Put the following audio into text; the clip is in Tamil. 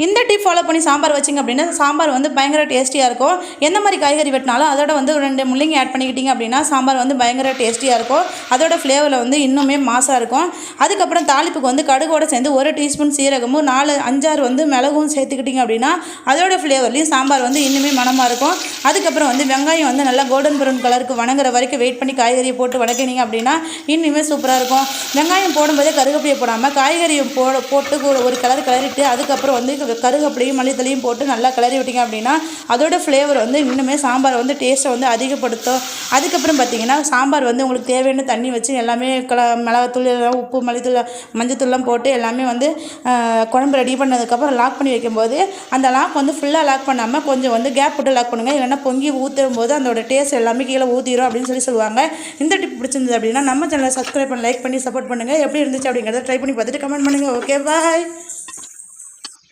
இந்த டிப் ஃபாலோ பண்ணி சாம்பார் வச்சிங்க அப்படின்னா சாம்பார் வந்து பயங்கர டேஸ்டியாக இருக்கும். எந்த மாதிரி காய்கறி வெட்டினாலும் அதோட வந்து 2 முள்ளங்கி ஆட் பண்ணிக்கிட்டிங்க அப்படின்னா சாம்பார் வந்து பயங்கர டேஸ்டியாக இருக்கும். அதோட ஃப்ளேவரில் வந்து இன்னுமே மாசாக இருக்கும். அதுக்கப்புறம் தாளிப்புக்கு வந்து கடுகோடு சேர்ந்து 1 டீஸ்பூன் சீரகமும் 4-5 வந்து மிளகும் சேர்த்துக்கிட்டிங்க அப்படின்னா அதோட ஃப்ளேவர்லேயும் சாம்பார் வந்து இன்னுமே மனமாக இருக்கும். அதுக்கப்புறம் வந்து வெங்காயம் வந்து நல்லா கோல்டன் ப்ரௌன் கலருக்கு வணங்குற வரைக்கும் வெயிட் பண்ணி காய்கறியை போட்டு வணக்கினீங்க அப்படின்னா இன்னுமே சூப்பராக இருக்கும். வெங்காயம் போடும்போதே கருகப்பிலையை போடாமல் காய்கறியை போட்டு ஒரு கிளறிட்டு அதுக்கப்புறம் வந்து கருகப்பிலையும் மல்லித்தலையும் போட்டு நல்லா கிளறி விட்டிங்க அப்படின்னா அதோட ஃப்ளேவர் வந்து இன்னுமே சாம்பார் வந்து டேஸ்ட்டை வந்து அதிகப்படுத்தும். அதுக்கப்புறம் பார்த்திங்கன்னா சாம்பார் வந்து உங்களுக்கு தேவையான தண்ணி வச்சு எல்லாமே மிளகாத்தூள் உப்பு மல்லித்தூள் மஞ்சத்தூள்லாம் போட்டு எல்லாமே வந்து குழம்பு ரெடி பண்ணதுக்கப்புறம் லாக் பண்ணி வைக்கும்போது அந்த லாக் வந்து ஃபுல்லாக லாக் பண்ணாமல் கொஞ்சம் வந்து கேப் விட்டு லாக் பண்ணுங்கள். இல்லைன்னா பொங்கி ஊற்றும் போது அதோட டேஸ்ட் எல்லாமே கீழே ஊற்றிடும் அப்படின்னு சொல்லுவாங்க. இந்த டிப் பிடிச்சிருந்தது அப்படின்னா நம்ம சேனலை சப்ஸ்கிரைப் பண்ணி லைக் பண்ணி சப்போர்ட் பண்ணுங்கள். எப்படி இருந்துச்சு அப்படிங்கிறத ட்ரை பண்ணி பார்த்துட்டு கமெண்ட் பண்ணுங்கள். Okay bye.